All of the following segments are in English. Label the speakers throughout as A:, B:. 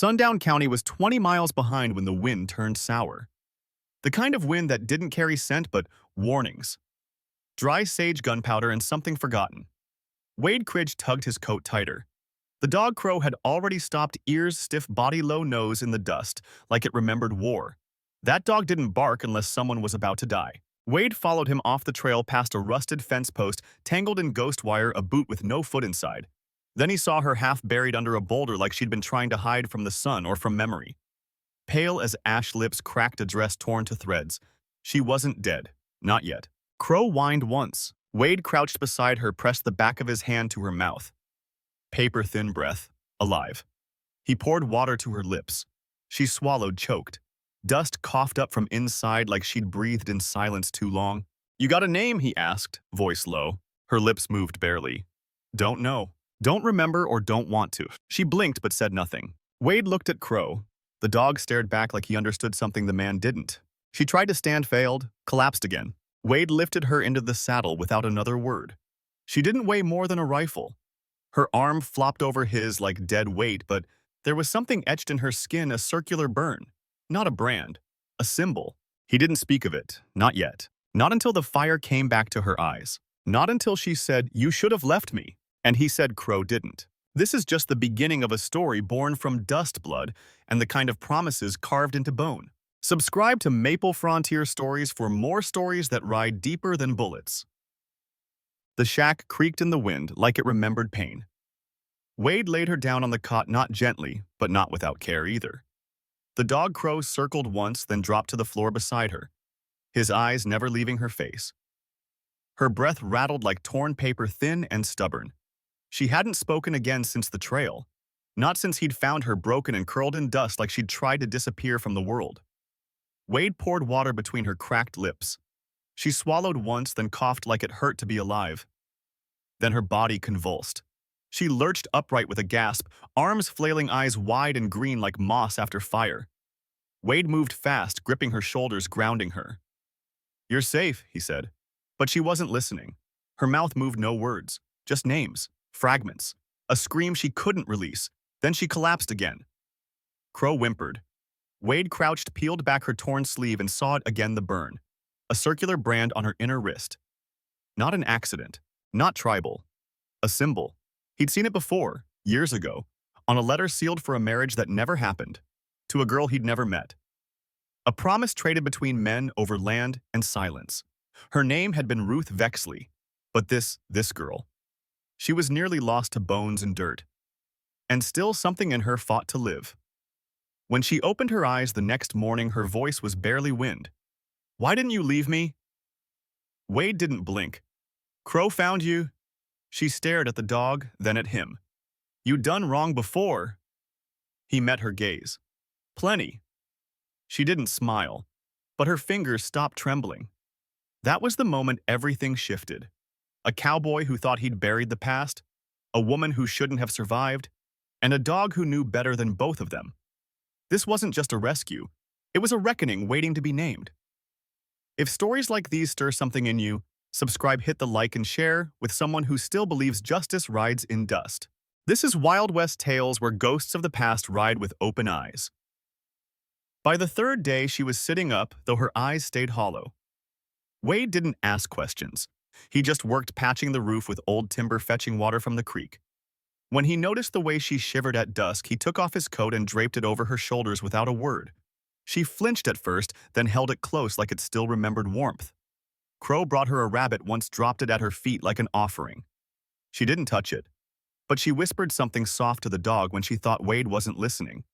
A: Sundown County was 20 miles behind when the wind turned sour. The kind of wind that didn't carry scent but warnings. Dry sage gunpowder and something forgotten. Wade Cridge tugged his coat tighter. The dog Crow had already stopped, ears stiff, body low, nose in the dust, like it remembered war. That dog didn't bark unless someone was about to die. Wade followed him off the trail past a rusted fence post, tangled in ghost wire, a boot with no foot inside. Then he saw her half buried under a boulder like she'd been trying to hide from the sun or from memory. Pale as ash, lips cracked, a dress torn to threads. She wasn't dead. Not yet. Crow whined once. Wade crouched beside her, pressed the back of his hand to her mouth. Paper-thin breath. Alive. He poured water to her lips. She swallowed, choked. Dust coughed up from inside like she'd breathed in silence too long. "You got a name?" he asked, voice low. Her lips moved barely. "Don't know. Don't remember or don't want to." She blinked but said nothing. Wade looked at Crow. The dog stared back like he understood something the man didn't. She tried to stand, failed, collapsed again. Wade lifted her into the saddle without another word. She didn't weigh more than a rifle. Her arm flopped over his like dead weight, but there was something etched in her skin, a circular burn. Not a brand, a symbol. He didn't speak of it, not yet. Not until the fire came back to her eyes. Not until she said, "You should have left me." And he said Crow didn't. This is just the beginning of a story born from dust blood and the kind of promises carved into bone. Subscribe to Maple Frontier Stories for more stories that ride deeper than bullets. The shack creaked in the wind like it remembered pain. Wade laid her down on the cot, not gently, but not without care either. The dog Crow circled once, then dropped to the floor beside her, his eyes never leaving her face. Her breath rattled like torn paper, thin and stubborn. She hadn't spoken again since the trail, not since he'd found her broken and curled in dust like she'd tried to disappear from the world. Wade poured water between her cracked lips. She swallowed once, then coughed like it hurt to be alive. Then her body convulsed. She lurched upright with a gasp, arms flailing, eyes wide and green like moss after fire. Wade moved fast, gripping her shoulders, grounding her. "You're safe," he said. But she wasn't listening. Her mouth moved no words, just names, fragments, a scream she couldn't release. Then she collapsed again. Crow whimpered. Wade crouched, peeled back her torn sleeve, and saw it again, the burn. A circular brand on her inner wrist. Not an accident, not tribal. A symbol. He'd seen it before, years ago, on a letter sealed for a marriage that never happened, to a girl he'd never met. A promise traded between men over land and silence. Her name had been Ruth Vexley, but this girl. She was nearly lost to bones and dirt. And still something in her fought to live. When she opened her eyes the next morning, her voice was barely wind. "Why didn't you leave me?" Wade didn't blink. "Crow found you." She stared at the dog, then at him. "You'd done wrong before." He met her gaze. "Plenty." She didn't smile, but her fingers stopped trembling. That was the moment everything shifted. A cowboy who thought he'd buried the past, a woman who shouldn't have survived, and a dog who knew better than both of them. This wasn't just a rescue. It was a reckoning waiting to be named. If stories like these stir something in you, subscribe, hit the like, and share with someone who still believes justice rides in dust. This is Wild West Tales, where ghosts of the past ride with open eyes. By the third day, she was sitting up, though her eyes stayed hollow. Wade didn't ask questions. He just worked patching the roof with old timber, fetching water from the creek. When he noticed the way she shivered at dusk, he took off his coat and draped it over her shoulders without a word. She flinched at first, then held it close like it still remembered warmth. Crow brought her a rabbit once, dropped it at her feet like an offering. She didn't touch it, but she whispered something soft to the dog when she thought Wade wasn't listening.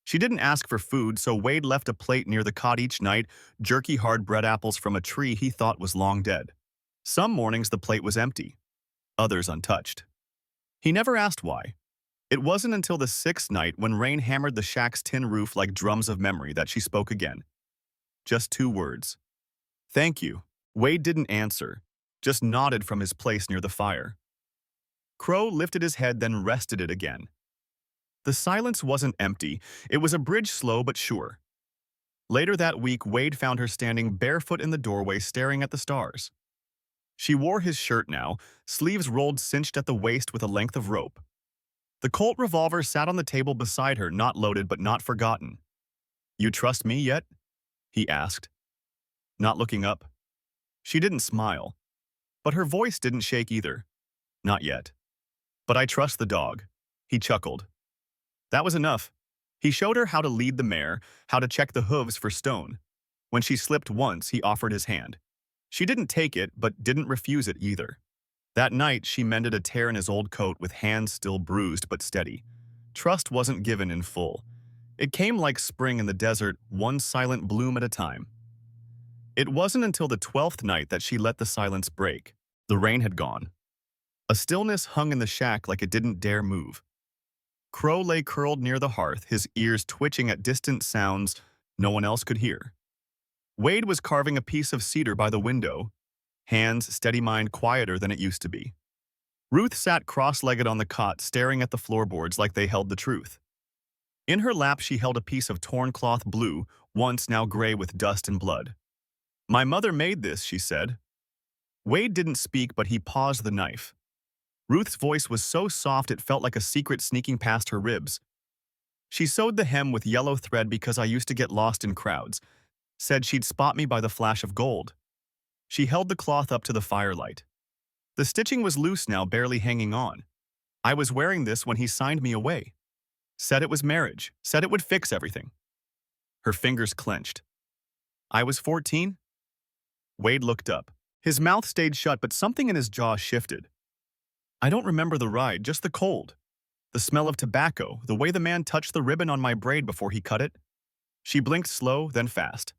A: She didn't ask for food, so Wade left a plate near the cot each night, jerky hard bread apples from a tree he thought was long dead. Some mornings the plate was empty, others untouched. He never asked why. It wasn't until the sixth night, when rain hammered the shack's tin roof like drums of memory, that she spoke again. Just 2 words. "Thank you." Wade didn't answer, just nodded from his place near the fire. Crow lifted his head, then rested it again. The silence wasn't empty. It was a bridge, slow but sure. Later that week, Wade found her standing barefoot in the doorway, staring at the stars. She wore his shirt now, sleeves rolled, cinched at the waist with a length of rope. The Colt revolver sat on the table beside her, not loaded but not forgotten. "You trust me yet?" he asked, not looking up. She didn't smile, but her voice didn't shake either. "Not yet. But I trust the dog." He chuckled. That was enough. He showed her how to lead the mare, how to check the hooves for stone. When she slipped once, he offered his hand. She didn't take it, but didn't refuse it either. That night, she mended a tear in his old coat with hands still bruised but steady. Trust wasn't given in full. It came like spring in the desert, one silent bloom at a time. It wasn't until the 12th night that she let the silence break. The rain had gone. A stillness hung in the shack like it didn't dare move. Crow lay curled near the hearth, his ears twitching at distant sounds no one else could hear. Wade was carving a piece of cedar by the window, hands, steady mind quieter than it used to be. Ruth sat cross-legged on the cot, staring at the floorboards like they held the truth. In her lap she held a piece of torn cloth blue, once now gray with dust and blood. "My mother made this," she said. Wade didn't speak, but he paused the knife. Ruth's voice was so soft it felt like a secret sneaking past her ribs. "She sewed the hem with yellow thread because I used to get lost in crowds. Said she'd spot me by the flash of gold." She held the cloth up to the firelight. "The stitching was loose now, barely hanging on. I was wearing this when he signed me away. Said it was marriage, said it would fix everything." Her fingers clenched. "I was 14? Wade looked up. His mouth stayed shut, but something in his jaw shifted. "I don't remember the ride, just the cold. The smell of tobacco, the way the man touched the ribbon on my braid before he cut it." She blinked slow, then fast.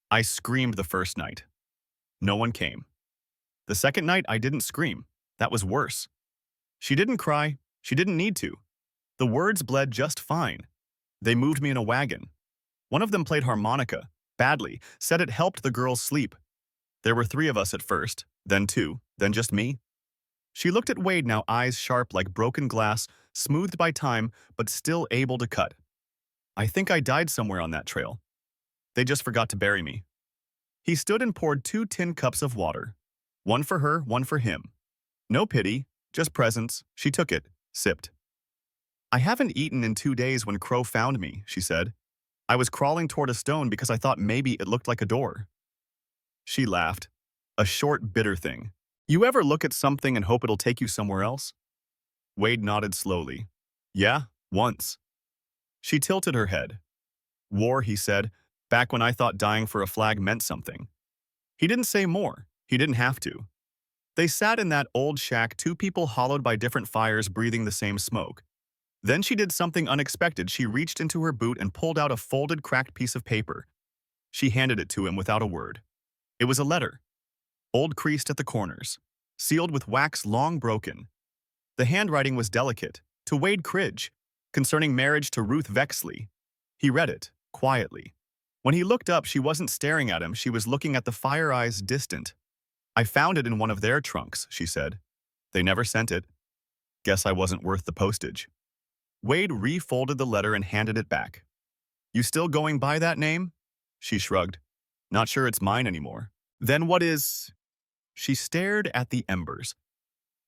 A: "I screamed the first night. No one came. The second night, I didn't scream. That was worse. She didn't cry. She didn't need to. The words bled just fine. They moved me in a wagon. One of them played harmonica, badly, said it helped the girls sleep. There were 3 of us at first, then 2, then just me." She looked at Wade, now eyes sharp like broken glass, smoothed by time, but still able to cut. "I think I died somewhere on that trail. They just forgot to bury me." He stood and poured 2 tin cups of water. One for her, one for him. No pity, just presence. She took it, sipped. "I haven't eaten in 2 days when Crow found me," she said. "I was crawling toward a stone because I thought maybe it looked like a door." She laughed. A short, bitter thing. "You ever look at something and hope it'll take you somewhere else?" Wade nodded slowly. "Yeah, once." She tilted her head. "War," he said, "back when I thought dying for a flag meant something." He didn't say more. He didn't have to. They sat in that old shack, 2 people hollowed by different fires, breathing the same smoke. Then she did something unexpected. She reached into her boot and pulled out a folded, cracked piece of paper. She handed it to him without a word. It was a letter, old, creased at the corners, sealed with wax long broken. The handwriting was delicate, to Wade Cridge, concerning marriage to Ruth Vexley. He read it, quietly. When he looked up, she wasn't staring at him, she was looking at the fire eyes, distant. "I found it in one of their trunks," she said. "They never sent it. Guess I wasn't worth the postage." Wade refolded the letter and handed it back. "You still going by that name?" She shrugged. "Not sure it's mine anymore." "Then what is—" She stared at the embers.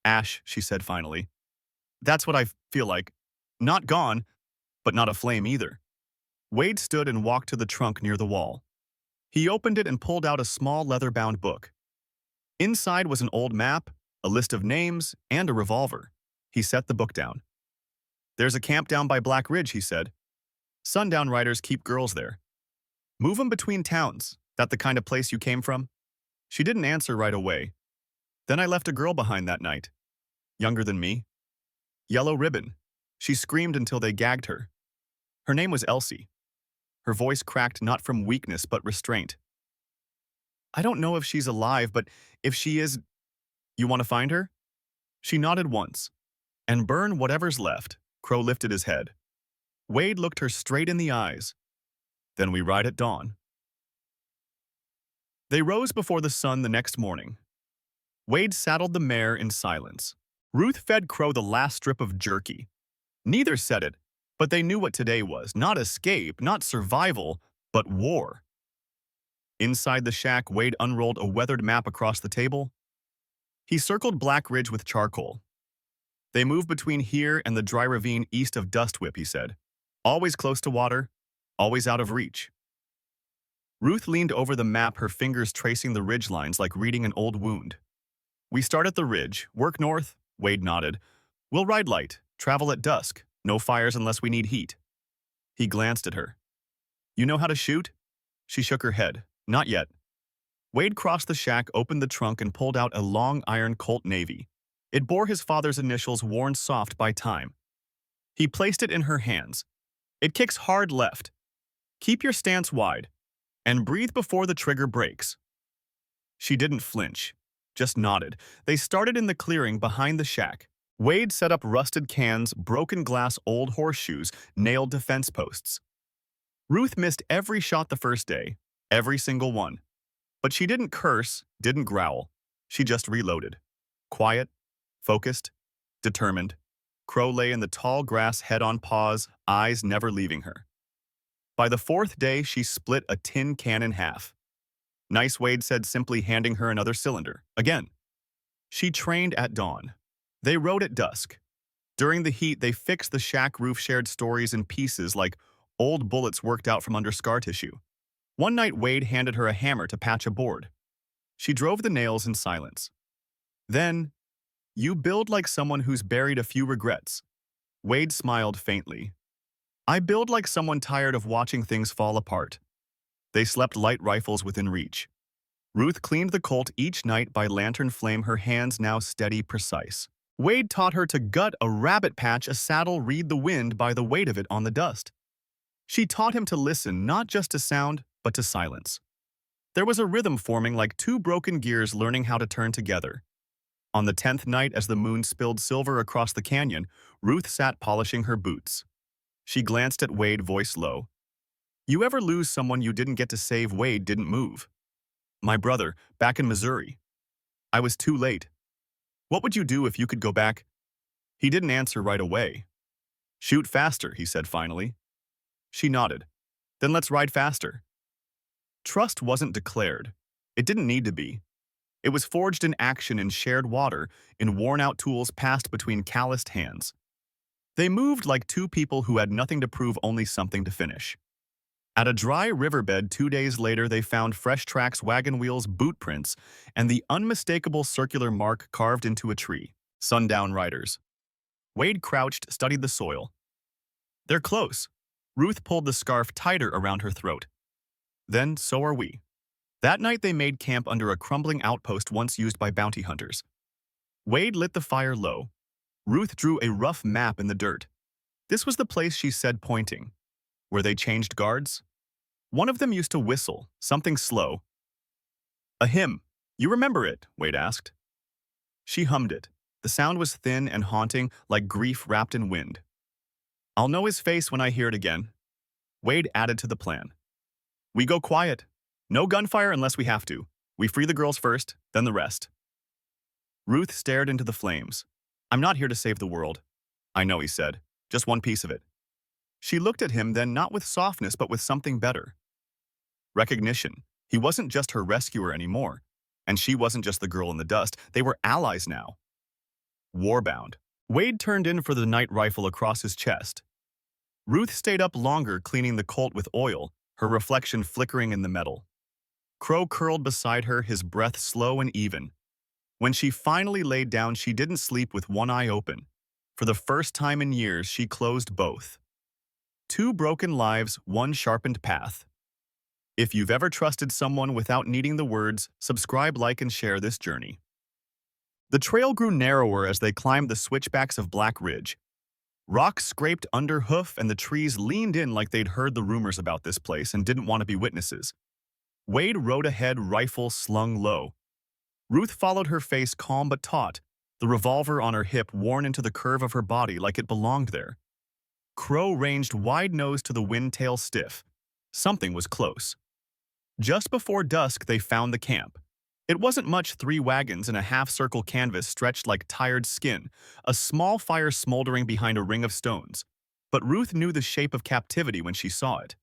A: "Ash," she said finally. "That's what I feel like. Not gone, but not a flame either." Wade stood and walked to the trunk near the wall. He opened it and pulled out a small leather-bound book. Inside was an old map, a list of names, and a revolver. He set the book down. "There's a camp down by Black Ridge," he said. "Sundown riders keep girls there. Move 'em between towns. That the kind of place you came from?" She didn't answer right away. "Then I left a girl behind that night. Younger than me. Yellow ribbon." She screamed until they gagged her. Her name was Elsie. Her voice cracked not from weakness but restraint. "I don't know if she's alive, but if she is, you want to find her?" She nodded once. "And burn whatever's left." Crow lifted his head. Wade looked her straight in the eyes. "Then we ride at dawn." They rose before the sun the next morning. Wade saddled the mare in silence. Ruth fed Crow the last strip of jerky. Neither said it, but they knew what today was. Not escape, not survival, but war. Inside the shack, Wade unrolled a weathered map across the table. He circled Black Ridge with charcoal. They move between here and the dry ravine east of Dust Whip, he said. Always close to water, always out of reach. Ruth leaned over the map, her fingers tracing the ridge lines like reading an old wound. We start at the ridge, work north, Wade nodded. We'll ride light, travel at dusk, no fires unless we need heat. He glanced at her. You know how to shoot? She shook her head. Not yet. Wade crossed the shack, opened the trunk, and pulled out a long iron Colt Navy. It bore his father's initials, worn soft by time. He placed it in her hands. It kicks hard left. Keep your stance wide, and breathe before the trigger breaks. She didn't flinch, just nodded. They started in the clearing behind the shack. Wade set up rusted cans, broken glass, old horseshoes, nailed defense posts. Ruth missed every shot the first day, every single one. But she didn't curse, didn't growl. She just reloaded. Quiet, focused, determined. Crow lay in the tall grass, head on paws, eyes never leaving her. By the fourth day, she split a tin can in half. Nice, Wade said, simply handing her another cylinder. Again. She trained at dawn. They rode at dusk. During the heat, they fixed the shack roof, shared stories in pieces like old bullets worked out from under scar tissue. One night, Wade handed her a hammer to patch a board. She drove the nails in silence. Then, you build like someone who's buried a few regrets. Wade smiled faintly. I build like someone tired of watching things fall apart. They slept, light rifles within reach. Ruth cleaned the Colt each night by lantern flame, her hands now steady, precise. Wade taught her to gut a rabbit patch, a saddle, read the wind by the weight of it on the dust. She taught him to listen, not just to sound, but to silence. There was a rhythm forming, like two broken gears learning how to turn together. On the 10th night, as the moon spilled silver across the canyon, Ruth sat polishing her boots. She glanced at Wade, voice low. You ever lose someone you didn't get to save? Wade didn't move. My brother, back in Missouri. I was too late. What would you do if you could go back? He didn't answer right away. Shoot faster, he said finally. She nodded. Then let's ride faster. Trust wasn't declared. It didn't need to be. It was forged in action, in shared water, in worn-out tools passed between calloused hands. They moved like two people who had nothing to prove, only something to finish. At a dry riverbed 2 days later, they found fresh tracks, wagon wheels, boot prints, and the unmistakable circular mark carved into a tree. Sundown riders. Wade crouched, studied the soil. They're close. Ruth pulled the scarf tighter around her throat. Then, so are we. That night they made camp under a crumbling outpost once used by bounty hunters. Wade lit the fire low. Ruth drew a rough map in the dirt. This was the place, she said, pointing. Where they changed guards? One of them used to whistle, something slow. A hymn. You remember it? Wade asked. She hummed it. The sound was thin and haunting, like grief wrapped in wind. I'll know his face when I hear it again. Wade added to the plan. We go quiet. No gunfire unless we have to. We free the girls first, then the rest. Ruth stared into the flames. I'm not here to save the world. I know, he said. Just one piece of it. She looked at him, then not with softness, but with something better. Recognition. He wasn't just her rescuer anymore. And she wasn't just the girl in the dust. They were allies now. Warbound. Wade turned in for the night rifle across his chest. Ruth stayed up longer, cleaning the Colt with oil, her reflection flickering in the metal. Crow curled beside her, his breath slow and even. When she finally laid down, she didn't sleep with one eye open. For the first time in years, she closed both. 2 broken lives, 1 sharpened path. If you've ever trusted someone without needing the words, subscribe, like, and share this journey. The trail grew narrower as they climbed the switchbacks of Black Ridge. Rocks scraped under hoof, and the trees leaned in like they'd heard the rumors about this place and didn't want to be witnesses. Wade rode ahead, rifle slung low. Ruth followed, her face calm but taut, the revolver on her hip worn into the curve of her body like it belonged there. Crow ranged wide-nosed to the wind, tail stiff. Something was close. Just before dusk, they found the camp. It wasn't much, 3 wagons and a half-circle canvas stretched like tired skin, a small fire smoldering behind a ring of stones. But Ruth knew the shape of captivity when she saw it.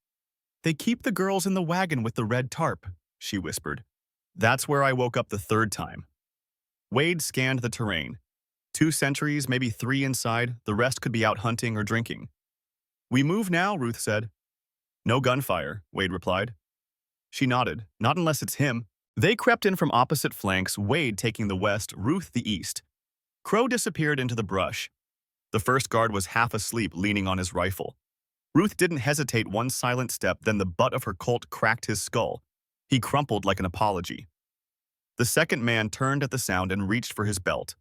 A: They keep the girls in the wagon with the red tarp, she whispered. That's where I woke up the 3rd time. Wade scanned the terrain. 2 centuries, maybe 3 inside, the rest could be out hunting or drinking. We move now, Ruth said. No gunfire, Wade replied. She nodded. Not unless it's him. They crept in from opposite flanks, Wade taking the west, Ruth the east. Crow disappeared into the brush. The first guard was half asleep, leaning on his rifle. Ruth didn't hesitate one silent step, then the butt of her Colt cracked his skull. He crumpled like an apology. The second man turned at the sound and reached for his belt.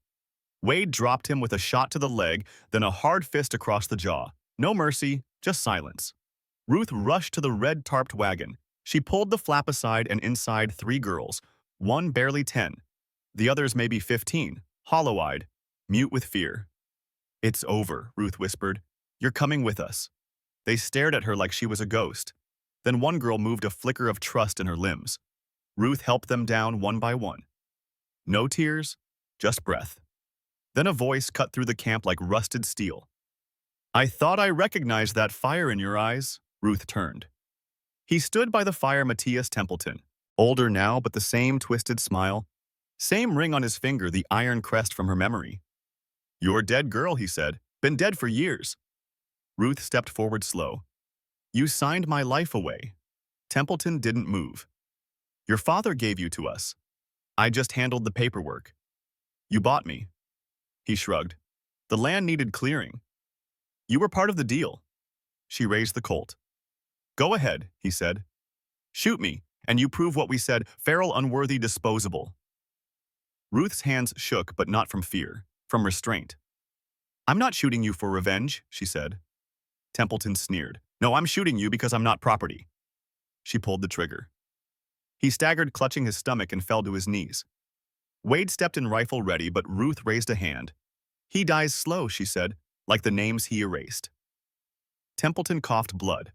A: Wade dropped him with a shot to the leg, then a hard fist across the jaw. No mercy, just silence. Ruth rushed to the red-tarped wagon. She pulled the flap aside and inside 3 girls, one barely 10. The others maybe 15, hollow-eyed, mute with fear. It's over, Ruth whispered. You're coming with us. They stared at her like she was a ghost. Then one girl moved a flicker of trust in her limbs. Ruth helped them down one by one. No tears, just breath. Then a voice cut through the camp like rusted steel. I thought I recognized that fire in your eyes. Ruth turned. He stood by the fire, Matthias Templeton. Older now, but the same twisted smile. Same ring on his finger, the iron crest from her memory. You're dead, girl, he said. Been dead for years. Ruth stepped forward slow. You signed my life away. Templeton didn't move. Your father gave you to us. I just handled the paperwork. You bought me. He shrugged. The land needed clearing. You were part of the deal. She raised the Colt. Go ahead, he said. Shoot me, and you prove what we said, feral, unworthy, disposable. Ruth's hands shook, but not from fear, from restraint. I'm not shooting you for revenge, she said. Templeton sneered. No, I'm shooting you because I'm not property. She pulled the trigger. He staggered, clutching his stomach, and fell to his knees. Wade stepped in, rifle ready, but Ruth raised a hand. He dies slow, she said, like the names he erased. Templeton coughed blood.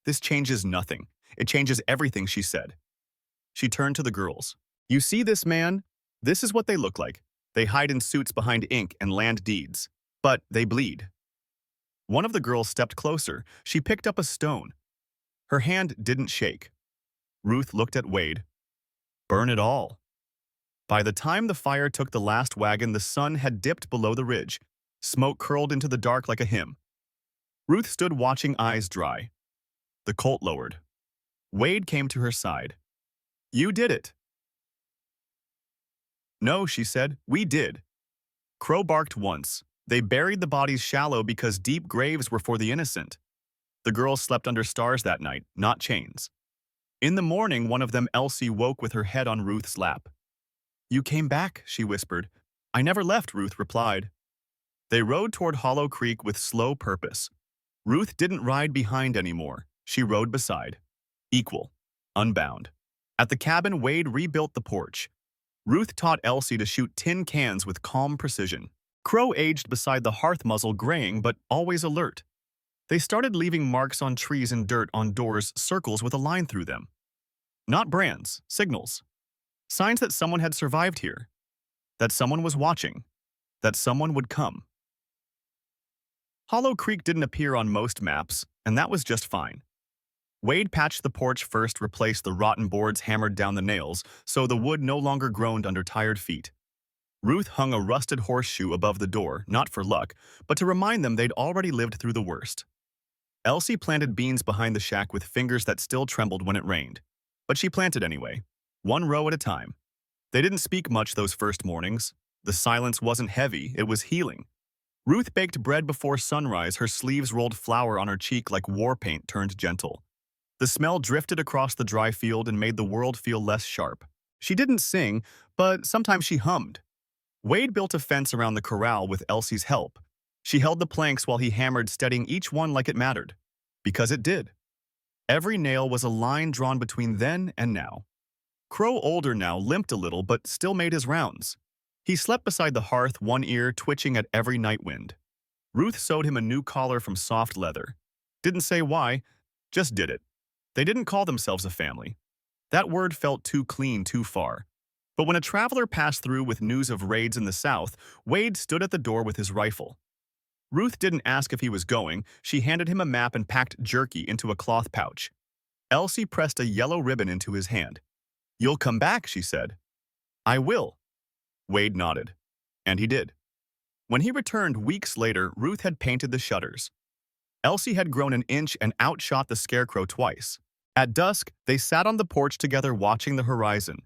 A: This changes nothing. It changes everything, she said. She turned to the girls. You see this man? This is what they look like. They hide in suits behind ink and land deeds. But they bleed. One of the girls stepped closer. She picked up a stone. Her hand didn't shake. Ruth looked at Wade. Burn it all. By the time the fire took the last wagon, the sun had dipped below the ridge. Smoke curled into the dark like a hymn. Ruth stood watching, eyes dry. The Colt lowered. Wade came to her side. You did it. No, she said, we did. Crow barked once. They buried the bodies shallow because deep graves were for the innocent. The girls slept under stars that night, not chains. In the morning, one of them, Elsie, woke with her head on Ruth's lap. You came back, she whispered. I never left, Ruth replied. They rode toward Hollow Creek with slow purpose. Ruth didn't ride behind anymore. She rode beside. Equal. Unbound. At the cabin, Wade rebuilt the porch. Ruth taught Elsie to shoot tin cans with calm precision. Crow aged beside the hearth, muzzle graying, but always alert. They started leaving marks on trees and dirt on doors, circles with a line through them. Not brands, signals. Signs that someone had survived here. That someone was watching. That someone would come. Hollow Creek didn't appear on most maps, and that was just fine. Wade patched the porch first, replaced the rotten boards, hammered down the nails, so the wood no longer groaned under tired feet. Ruth hung a rusted horseshoe above the door, not for luck, but to remind them they'd already lived through the worst. Elsie planted beans behind the shack with fingers that still trembled when it rained. But she planted anyway, one row at a time. They didn't speak much those first mornings. The silence wasn't heavy, it was healing. Ruth baked bread before sunrise, her sleeves rolled flour on her cheek like war paint turned gentle. The smell drifted across the dry field and made the world feel less sharp. She didn't sing, but sometimes she hummed. Wade built a fence around the corral with Elsie's help. She held the planks while he hammered, steadying each one like it mattered. Because it did. Every nail was a line drawn between then and now. Crow, older now, limped a little but still made his rounds. He slept beside the hearth, one ear twitching at every night wind. Ruth sewed him a new collar from soft leather. Didn't say why, just did it. They didn't call themselves a family. That word felt too clean, too far. But when a traveler passed through with news of raids in the south, Wade stood at the door with his rifle. Ruth didn't ask if he was going. She handed him a map and packed jerky into a cloth pouch. Elsie pressed a yellow ribbon into his hand. You'll come back, she said. I will. Wade nodded. And he did. When he returned weeks later, Ruth had painted the shutters. Elsie had grown an inch and outshot the scarecrow twice. At dusk, they sat on the porch together watching the horizon.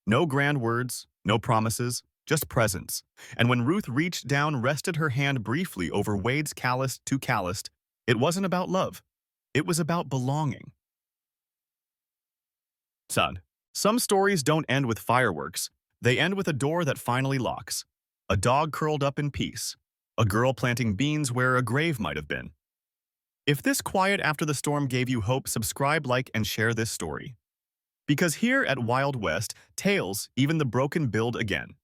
A: No grand words, no promises, just presence. And when Ruth reached down, rested her hand briefly over Wade's calloused, it wasn't about love. It was about belonging. Son, some stories don't end with fireworks. They end with a door that finally locks. A dog curled up in peace. A girl planting beans where a grave might have been. If this quiet after the storm gave you hope, subscribe, like, and share this story. Because here at Wild West, tales, even the broken, build again.